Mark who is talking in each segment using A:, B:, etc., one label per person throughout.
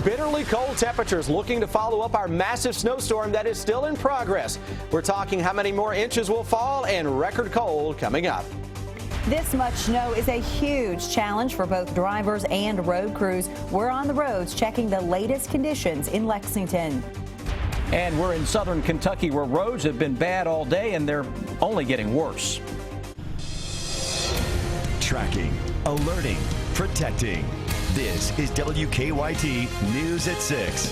A: bitterly cold temperatures looking to follow up our massive snowstorm that is still in progress. We're talking how many more inches will fall and record cold coming up.
B: This much snow is a huge challenge for both drivers and road crews. We're on the roads checking the latest conditions in Lexington.
C: And we're in southern Kentucky where roads have been bad all day and they're only getting worse.
D: Tracking, alerting, protecting. This is WKYT News at 6.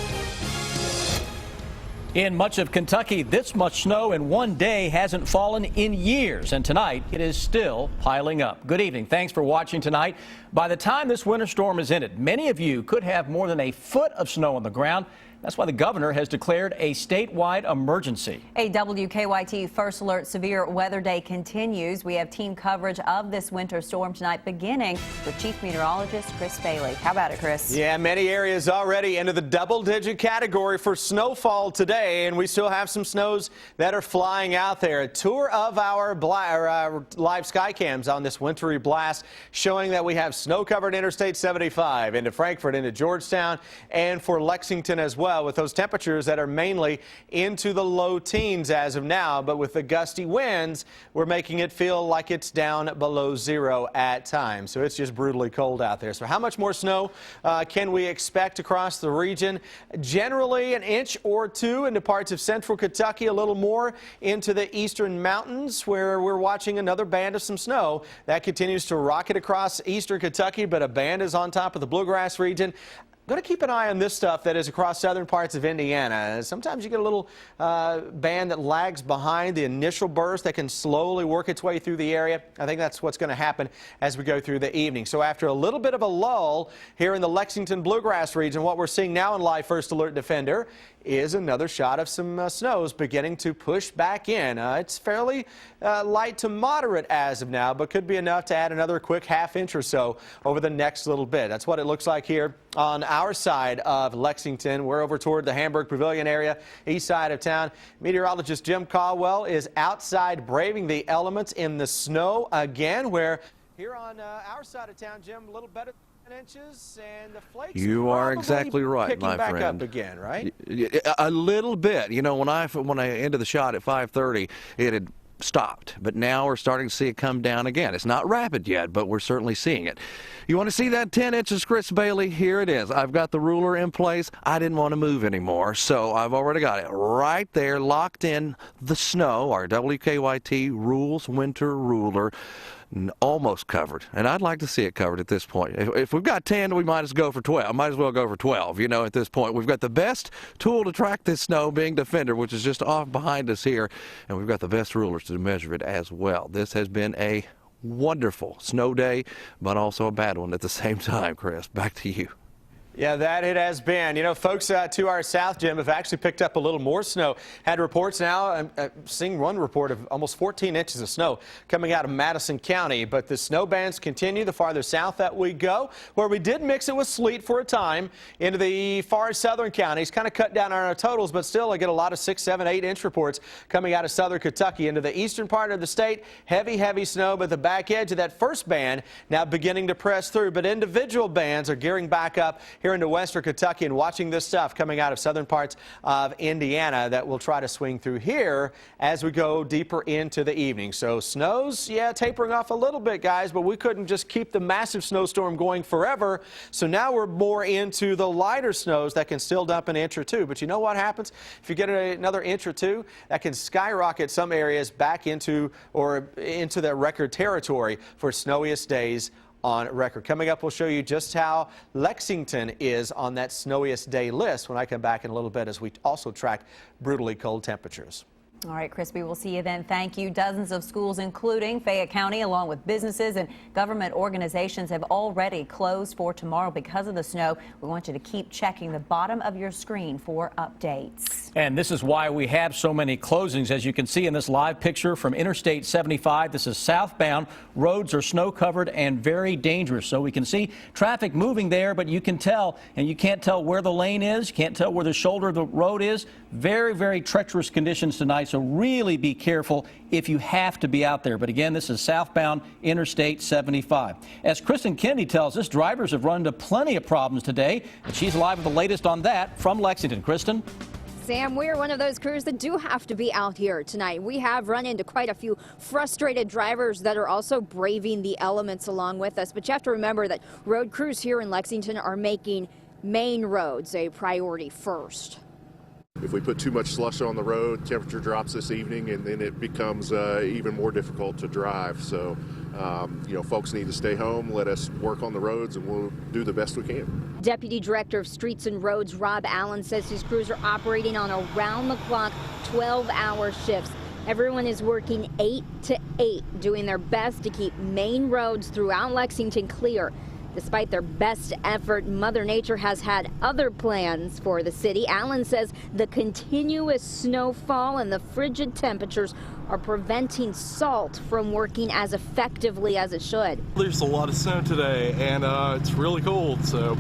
C: In much of Kentucky, this much snow in one day hasn't fallen in years, and tonight it is still piling up. Good evening. Thanks for watching tonight. By the time this winter storm is ended, many of you could have more than a foot of snow on the ground. That's why the governor has declared a statewide emergency. A WKYT First Alert Severe Weather Day continues. We have team coverage of this winter storm tonight, beginning with Chief Meteorologist Chris Bailey. How about it, Chris?
A: Yeah, many areas already into the double-digit category for snowfall today, and we still have some snows that are flying out there. A tour of our live sky cams on this wintry blast showing that we have snow-covered Interstate 75 into Frankfort, into Georgetown, and for Lexington as well, with those temperatures that are mainly into the low teens as of now. But with the gusty winds, we're making it feel like it's down below zero at times. So it's just brutally cold out there. So how much more snow can we expect across the region? Generally an inch or two into parts of central Kentucky, a little more into the eastern mountains where we're watching another band of some snow that continues to rocket across eastern Kentucky, but a band is on top of the bluegrass region. Going to keep an eye on this stuff that is across southern parts of Indiana. Sometimes you get a little band that lags behind the initial burst that can slowly work its way through the area. I think that's what's going to happen as we go through the evening. So after a little bit of a lull here in the Lexington bluegrass region, what we're seeing now in Live First Alert Defender is another shot of some snows beginning to push back in. It's fairly light to moderate as of now, but could be enough to add another quick half inch or so over the next little bit. That's what it looks like here on our side of Lexington. We're over toward the Hamburg Pavilion area, east side of town. Meteorologist Jim Caldwell is outside braving the elements in the snow again, where here on our side of town, Jim, a little better. Inches and the flakes.
E: You are exactly right, my
A: back
E: friend.
A: Up again, right?
E: A little bit. You know, when I ended the shot at 5:30, it had stopped, but now we're starting to see it come down again. It's not rapid yet, but we're certainly seeing it. You want to see that 10 inches, Chris Bailey? Here it is. I've got the ruler in place. I didn't want to move anymore, so I've already got it right there, locked in the snow, our WKYT Rules Winter Ruler. Almost covered, and I'd like to see it covered at this point. If we've got 10, we might as well go for 12. Might as well go for 12, you know, at this point. We've got the best tool to track this snow being Defender, which is just off behind us here, and we've got the best rulers to measure it as well. This has been a wonderful snow day, but also a bad one at the same time, Chris. Back to you.
A: Yeah, that it has been. You know, folks to our south, Jim, have actually picked up a little more snow. Had reports now, I'm seeing one report of almost 14 inches of snow coming out of Madison County. But the snow bands continue the farther south that we go, where we did mix it with sleet for a time into the far southern counties. Kind of cut down on our totals, but still I get a lot of 6, 7, 8 inch reports coming out of southern Kentucky into the eastern part of the state. Heavy, heavy snow, but the back edge of that first band now beginning to press through. But individual bands are gearing back up here into western Kentucky, and watching this stuff coming out of southern parts of Indiana that will try to swing through here as we go deeper into the evening. So snows, yeah, tapering off a little bit, guys, but we couldn't just keep the massive snowstorm going forever. So now we're more into the lighter snows that can still dump an inch or two. But you know what happens? If you get another inch or two, that can skyrocket some areas back into that record territory for snowiest days on record. Coming up, we'll show you just how Lexington is on that snowiest day list when I come back in a little bit, as we also track brutally cold temperatures.
B: All right, Chris, we will see you then. Thank you. Dozens of schools, including Fayette County, along with businesses and government organizations, have already closed for tomorrow because of the snow. We want you to keep checking the bottom of your screen for updates.
C: And this is why we have so many closings. As you can see in this live picture from Interstate 75, this is southbound. Roads are snow covered and very dangerous. So we can see traffic moving there, but you can tell, and you can't tell where the lane is. You can't tell where the shoulder of the road is. Very, very treacherous conditions tonight. So really be careful if you have to be out there. But again, this is southbound Interstate 75. As Kristen Kennedy tells us, drivers have run into plenty of problems today. And she's live with the latest on that from Lexington. Kristen?
F: Sam, we're one of those crews that do have to be out here tonight. We have run into quite a few frustrated drivers that are also braving the elements along with us. But you have to remember that road crews here in Lexington are making main roads a priority first.
G: If we put too much slush on the road, temperature drops this evening, and then it becomes even more difficult to drive. So, folks need to stay home, let us work on the roads, and we'll do the best we can.
F: Deputy Director of Streets and Roads Rob Allen says his crews are operating on around-the-clock 12-hour shifts. Everyone is working 8 to 8, doing their best to keep main roads throughout Lexington clear. Despite their best effort, Mother Nature has had other plans for the city. Allen says the continuous snowfall and the frigid temperatures are preventing salt from working as effectively as it should.
H: There's a lot of snow today, and it's really cold, so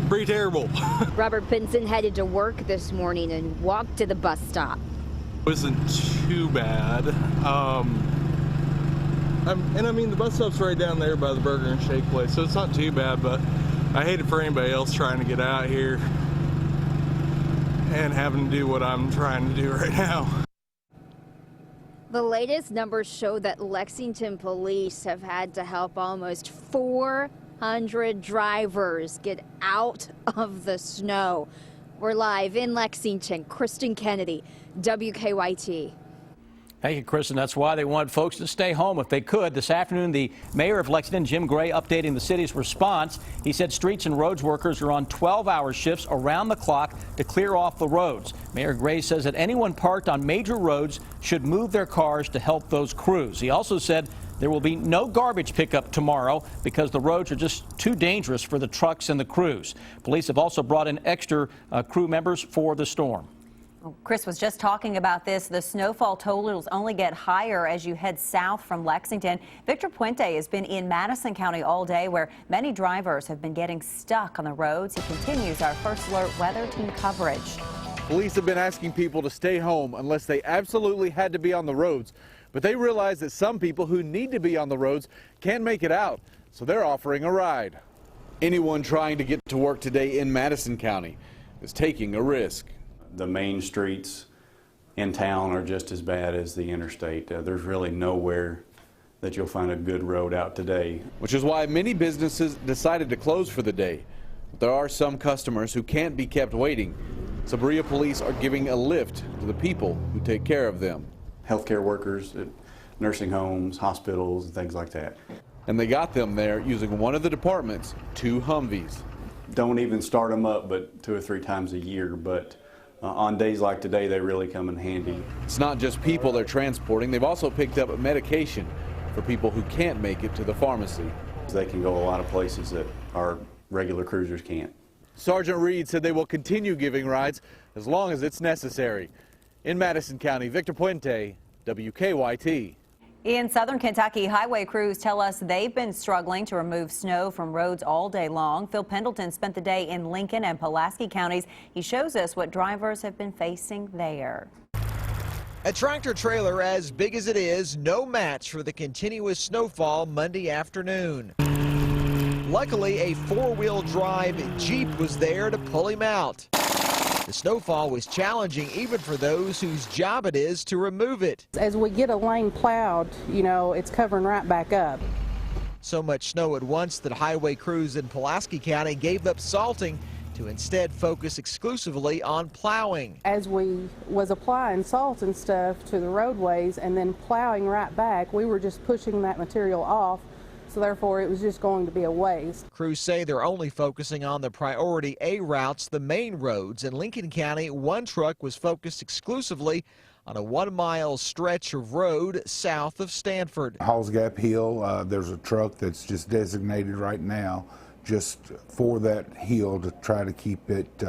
H: pretty terrible.
F: Robert Pinson headed to work this morning and walked to the bus stop.
H: It wasn't too bad. The bus stop's right down there by the burger and shake place, so it's not too bad, but I hate it for anybody else trying to get out here and having to do what I'm trying to do right now.
F: The latest numbers show that Lexington police have had to help almost 400 drivers get out of the snow. We're live in Lexington. Kristen Kennedy, WKYT.
C: Thank you, Kristen. That's why they want folks to stay home if they could. This afternoon, the mayor of Lexington, Jim Gray, updating the city's response. He said streets and roads workers are on 12-hour shifts around the clock to clear off the roads. Mayor Gray says that anyone parked on major roads should move their cars to help those crews. He also said there will be no garbage pickup tomorrow because the roads are just too dangerous for the trucks and the crews. Police have also brought in extra crew members for the storm.
B: Chris was just talking about this. The snowfall totals only get higher as you head south from Lexington. Victor Puente has been in Madison County all day, where many drivers have been getting stuck on the roads. He continues our First Alert weather team coverage.
I: Police have been asking people to stay home unless they absolutely had to be on the roads. But they realize that some people who need to be on the roads can't make it out, so they're offering a ride. Anyone trying to get to work today in Madison County is taking a risk.
J: The main streets in town are just as bad as the interstate. There's really nowhere that you'll find a good road out today.
I: Which is why many businesses decided to close for the day. But there are some customers who can't be kept waiting. So Berea police are giving a lift to the people who take care of them.
J: Healthcare workers at nursing homes, hospitals, and things like that.
I: And they got them there using one of the department's 2 Humvees.
J: Don't even start them up but 2 or 3 times a year, but on days like today, they really come in handy.
I: It's not just people they're transporting. They've also picked up medication for people who can't make it to the pharmacy.
J: They can go a lot of places that our regular cruisers can't.
I: Sergeant Reed said they will continue giving rides as long as it's necessary. In Madison County, Victor Puente, WKYT.
B: In southern Kentucky, highway crews tell us they've been struggling to remove snow from roads all day long. Phil Pendleton spent the day in Lincoln and Pulaski counties. He shows us what drivers have been facing there.
K: A tractor trailer as big as it is, no match for the continuous snowfall Monday afternoon. Luckily, a 4-wheel drive Jeep was there to pull him out. The snowfall was challenging even for those whose job it is to remove it.
L: As we get a lane plowed, it's covering right back up.
K: So much snow at once that highway crews in Pulaski County gave up salting to instead focus exclusively on plowing.
L: As we was applying salt and stuff to the roadways and then plowing right back, we were just pushing that material off. So therefore, it was just going to be a waste.
K: Crews say they're only focusing on the priority A routes, the main roads. In Lincoln County, one truck was focused exclusively on a 1-mile stretch of road south of Stanford.
M: Halls Gap Hill, there's a truck that's just designated right now just for that hill to try to keep it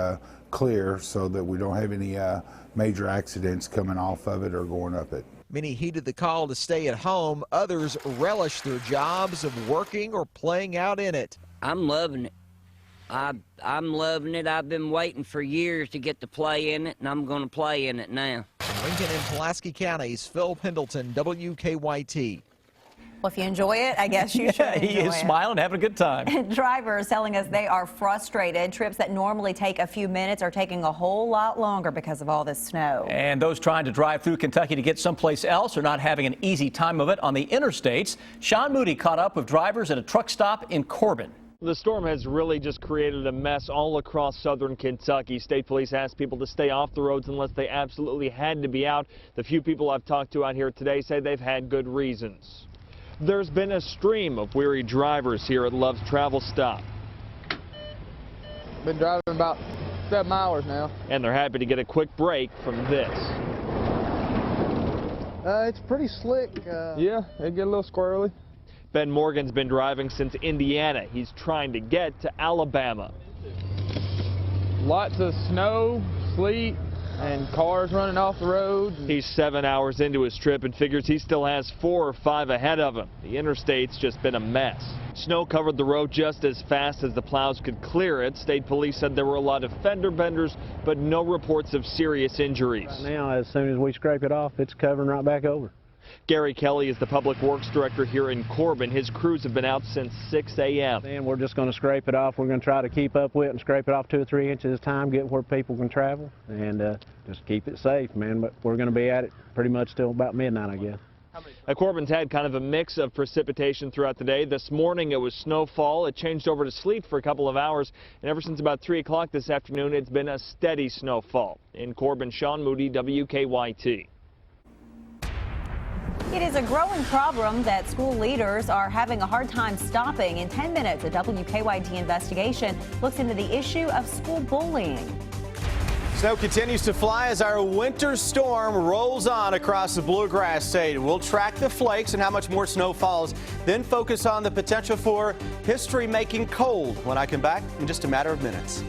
M: clear so that we don't have any major accidents coming off of it or going up it.
K: Many heeded the call to stay at home. Others relish their jobs of working or playing out in it.
N: I'm loving it. I'm loving it. I've been waiting for years to get to play in it, and I'm going to play in it now.
K: Lincoln and Pulaski Counties, Phil Pendleton, WKYT.
B: Well, if you enjoy it, I guess you should enjoy
C: he is
B: it.
C: smiling, having a good time.
B: Drivers telling us they are frustrated. Trips that normally take a few minutes are taking a whole lot longer because of all this snow.
C: And those trying to drive through Kentucky to get someplace else are not having an easy time of it on the interstates. Sean Moody caught up with drivers at a truck stop in Corbin.
O: The storm has really just created a mess all across southern Kentucky. State police asked people to stay off the roads unless they absolutely had to be out. The few people I've talked to out here today say they've had good reasons. There's been a stream of weary drivers here at Love's Travel Stop.
P: Been driving about 7 hours now.
O: And they're happy to get a quick break from this.
P: It's pretty slick. Yeah, it get a little squirrely.
O: Ben Morgan's been driving since Indiana. He's trying to get to Alabama.
P: Lots of snow, sleet, and cars running off the road.
O: He's 7 hours into his trip and figures he still has 4 or 5 ahead of him. The interstate's just been a mess. Snow covered the road just as fast as the plows could clear it. State police said there were a lot of fender benders, but no reports of serious injuries.
Q: Right now, as soon as we scrape it off, it's covering right back over.
O: Gary Kelly is the public works director here in Corbin. His crews have been out since 6 a.m.
Q: And we're just going to scrape it off. We're going to try to keep up with it and scrape it off 2 or 3 inches at a time, get where people can travel, and just keep it safe, man. But we're going to be at it pretty much till about midnight, I guess.
O: Corbin's had kind of a mix of precipitation throughout the day. This morning it was snowfall. It changed over to sleet for a couple of hours, and ever since about 3 o'clock this afternoon, it's been a steady snowfall. In Corbin, Sean Moody, WKYT.
B: It is a growing problem that school leaders are having a hard time stopping. In 10 minutes, a WKYT investigation looks into the issue of school bullying.
A: Snow continues to fly as our winter storm rolls on across the Bluegrass State. We'll track the flakes and how much more snow falls, then focus on the potential for history-making cold when I come back in just a matter of minutes.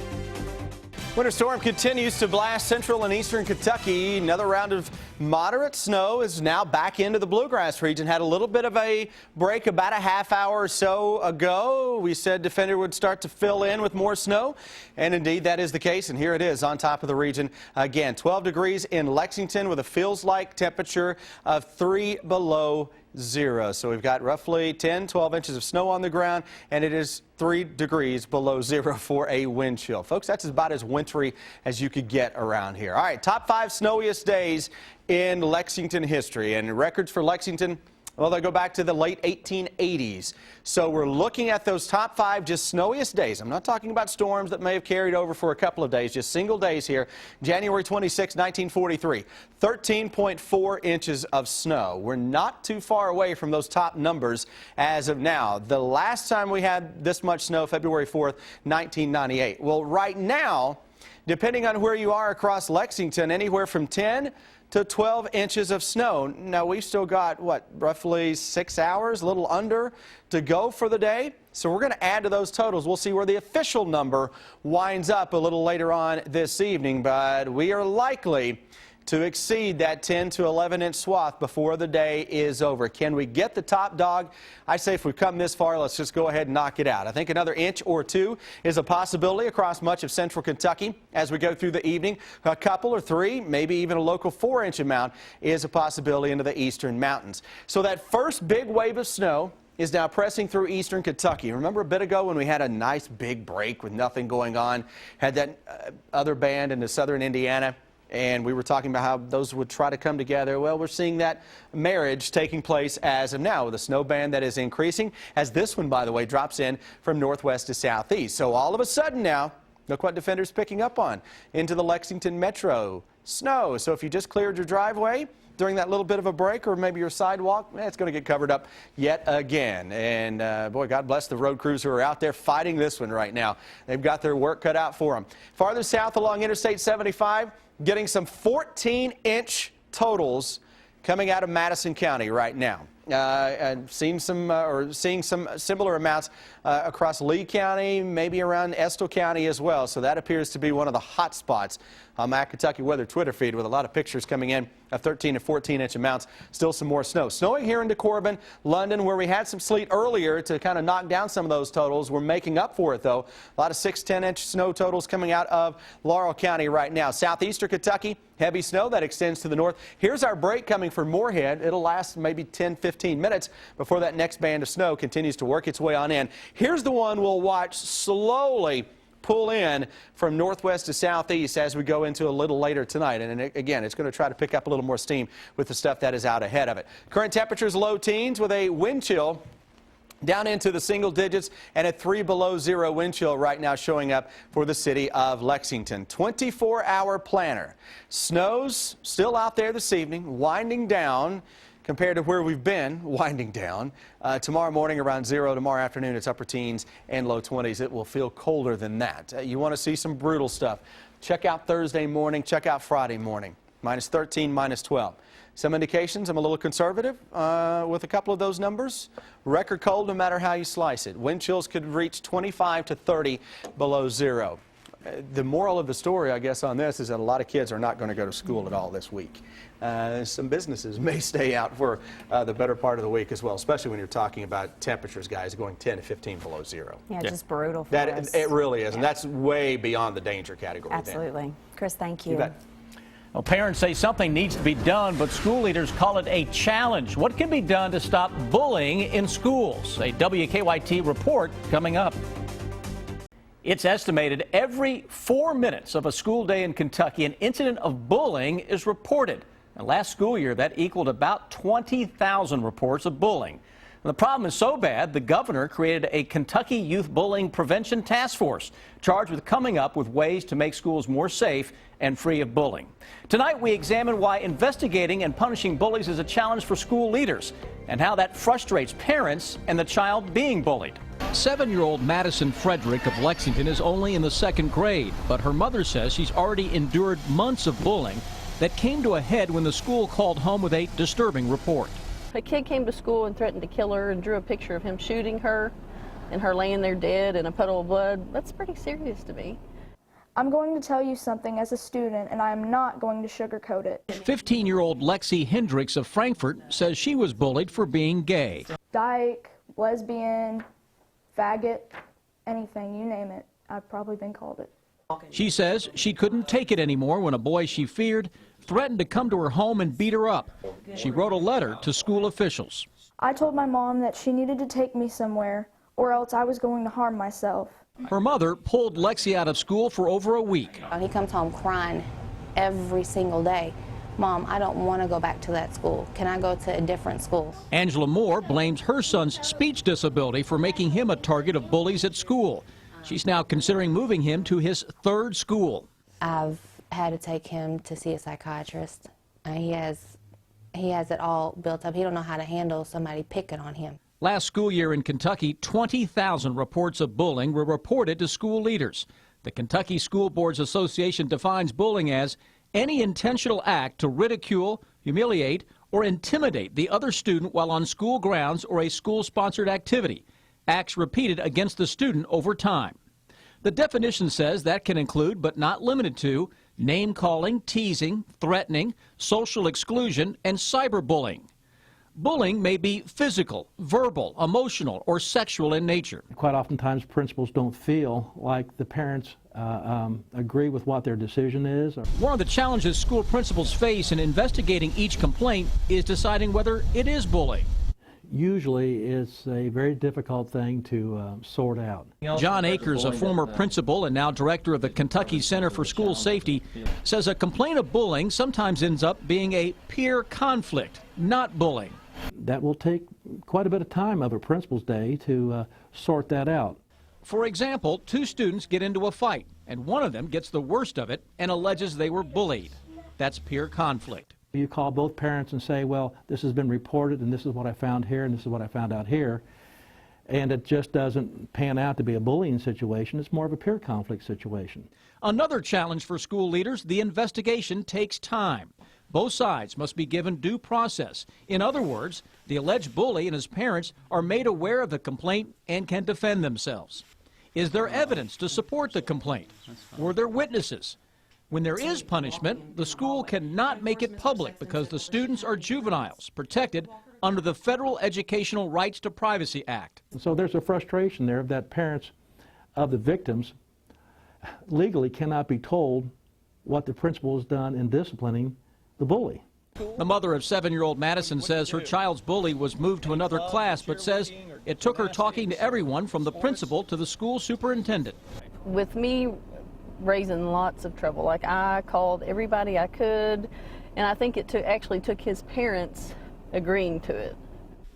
A: Winter storm continues to blast central and eastern Kentucky. Another round of moderate snow is now back into the Bluegrass region. Had a little bit of a break about a half hour or so ago. We said Defender would start to fill in with more snow, and indeed that is the case. And here it is on top of the region again. 12 degrees in Lexington with a feels-like temperature of 3 below zero. So we've got roughly 10-12 inches of snow on the ground, and it is 3 degrees below zero for a wind chill. Folks, that's about as wintry as you could get around here. All right, top 5 snowiest days in Lexington history, and records for Lexington, well, they go back to the late 1880s. So we're looking at those top 5 just snowiest days. I'm not talking about storms that may have carried over for a couple of days, just single days here. January 26, 1943, 13.4 inches of snow. We're not too far away from those top numbers as of now. The last time we had this much snow, February 4th, 1998. Well, right now, depending on where you are across Lexington, anywhere from 10 to 12 inches of snow. Now, we've still got, what, roughly 6 hours, a little under, to go for the day. So we're going to add to those totals. We'll see where the official number winds up a little later on this evening, but we are likely to exceed that 10 to 11 inch swath before the day is over. Can we get the top dog? I say if we've come this far, let's just go ahead and knock it out. I think another inch or 2 is a possibility across much of central Kentucky as we go through the evening. A couple or 3, maybe even a local 4-inch amount is a possibility into the eastern mountains. So that first big wave of snow is now pressing through eastern Kentucky. Remember a bit ago when we had a nice big break with nothing going on, had that other band into southern Indiana? And we were talking about how those would try to come together. Well, we're seeing that marriage taking place as of now with a snow band that is increasing, as this one, by the way, drops in from northwest to southeast. So all of a sudden now, look what Defender's picking up on into the Lexington metro. Snow. So if you just cleared your driveway during that little bit of a break, or maybe your sidewalk, it's going to get covered up yet again. And boy, God bless the road crews who are out there fighting this one right now. They've got their work cut out for them. Farther south along Interstate 75, getting some 14-inch totals coming out of Madison County right now. and seeing some similar amounts across Lee County, maybe around Estill County as well. So that appears to be one of the hot spots on my Kentucky Weather Twitter feed, with a lot of pictures coming in of 13 to 14-inch amounts. Still some more snow. Snowing here in DeKorben, London, where we had some sleet earlier to kind of knock down some of those totals. We're making up for it, though. A lot of 6-10-inch snow totals coming out of Laurel County right now. Southeastern Kentucky, heavy snow that extends to the north. Here's our break coming for Moorhead. It'll last maybe 10-15 minutes before that next band of snow continues to work its way on in. Here's the one we'll watch slowly pull in from northwest to southeast as we go into a little later tonight. And again, it's going to try to pick up a little more steam with the stuff that is out ahead of it. Current temperatures low teens with a wind chill down into the single digits, and a 3 below 0 wind chill right now showing up for the city of Lexington. 24-hour planner. Snows still out there this evening, winding down compared to where we've been, winding down. Tomorrow morning around 0. Tomorrow afternoon it's upper teens and low 20s. It will feel colder than that. You want to see some brutal stuff. Check out Thursday morning. Check out Friday morning. Minus 13, minus 12. Some indications I'm a little conservative with a couple of those numbers. Record cold no matter how you slice it. Wind chills could reach 25 to 30 below 0. The moral of the story, I guess, on this is that a lot of kids are not going to go to school at all this week. Some businesses may stay out for the better part of the week as well, especially when you're talking about temperatures, guys, going 10 to 15 below 0.
B: Yeah, just brutal for us.
A: It really is, and that's way beyond the danger category.
B: Absolutely.
A: Then.
B: Chris, thank you.
A: You bet.
C: Well, parents say something needs to be done, but school leaders call it a challenge. What can be done to stop bullying in schools? A WKYT report coming up. It's estimated every 4 minutes of a school day in Kentucky, an incident of bullying is reported. And last school year, that equaled about 20,000 reports of bullying. And the problem is so bad, the governor created a Kentucky Youth Bullying Prevention Task Force charged with coming up with ways to make schools more safe and free of bullying. Tonight, we examine why investigating and punishing bullies is a challenge for school leaders and how that frustrates parents and the child being bullied. 7-year-old Madison Frederick of Lexington is only in the 2nd grade, but her mother says she's already endured months of bullying that came to a head when the school called home with a disturbing report.
R: A kid came to school and threatened to kill her and drew a picture of him shooting her and her laying there dead in a puddle of blood. That's pretty serious to me.
S: I'm going to tell you something as a student, and I am not going to sugarcoat it.
C: 15-year-old Lexi Hendricks of Frankfort says she was bullied for being gay.
S: Dyke, lesbian, faggot, anything, you name it. I've probably been called it.
C: She says she couldn't take it anymore when a boy she feared threatened to come to her home and beat her up. She wrote a letter to school officials.
S: I told my mom that she needed to take me somewhere, or else I was going to harm myself.
C: Her mother pulled Lexi out of school for over a week.
T: He comes home crying every single day. Mom, I don't want to go back to that school. Can I go to a different school?
C: Angela Moore blames her son's speech disability for making him a target of bullies at school. She's now considering moving him to his 3rd school.
T: I've had to take him to see a psychiatrist. He has it all built up. He don't know how to handle somebody picking on him.
C: Last school year in Kentucky, 20,000 reports of bullying were reported to school leaders. The Kentucky School Boards Association defines bullying as any intentional act to ridicule, humiliate, or intimidate the other student while on school grounds or a school-sponsored activity. Acts repeated against the student over time. The definition says that can include, but not limited to, name-calling, teasing, threatening, social exclusion, and cyberbullying. Bullying may be physical, verbal, emotional, or sexual in nature.
Q: Quite oftentimes principals don't feel like the parents agree with what their decision is.
C: One of the challenges school principals face in investigating each complaint is deciding whether it is bullying.
Q: Usually it's a very difficult thing to sort out.
C: John Akers, a former principal and now director of the Kentucky Center for School Safety, says a complaint of bullying sometimes ends up being a peer conflict, not bullying.
Q: That will take quite a bit of time of a principal's day to sort that out.
C: For example, 2 students get into a fight, and one of them gets the worst of it and alleges they were bullied. That's peer conflict.
Q: You call both parents and say, well, this has been reported, and this is what I found here, and this is what I found out here. And it just doesn't pan out to be a bullying situation. It's more of a peer conflict situation.
C: Another challenge for school leaders, the investigation takes time. Both sides must be given due process. In other words, the alleged bully and his parents are made aware of the complaint and can defend themselves. Is there evidence to support the complaint? Were there witnesses? When there is punishment, the school cannot make it public because the students are juveniles protected under the Federal Educational Rights to Privacy Act.
U: So there's a frustration there that parents of the victims legally cannot be told what the principal has done in disciplining the bully.
C: The mother of 7-year-old Madison says her child's bully was moved to another class, but says it took her talking to everyone from the principal to the school superintendent.
R: With me raising lots of trouble, like I called everybody I could, and I think it actually took his parents agreeing to it.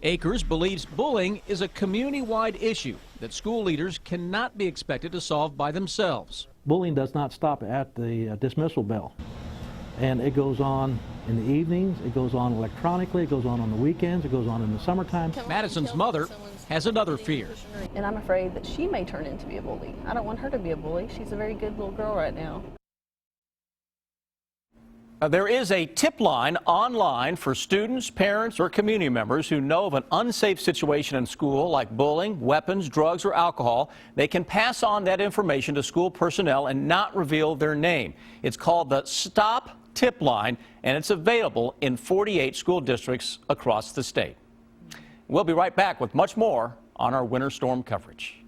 C: Akers believes bullying is a community-wide issue that school leaders cannot be expected to solve by themselves.
U: Bullying does not stop at the dismissal bell. And it goes on in the evenings, it goes on electronically, it goes on the weekends, it goes on in the summertime.
C: Madison's mother has another fear.
R: And I'm afraid that she may turn into be a bully. I don't want her to be a bully. She's a very good little girl right now.
C: There is a tip line online for students, parents, or community members who know of an unsafe situation in school like bullying, weapons, drugs, or alcohol. They can pass on that information to school personnel and not reveal their name. It's called the Stop Tip Line, and it's available in 48 school districts across the state. We'll be right back with much more on our winter storm coverage.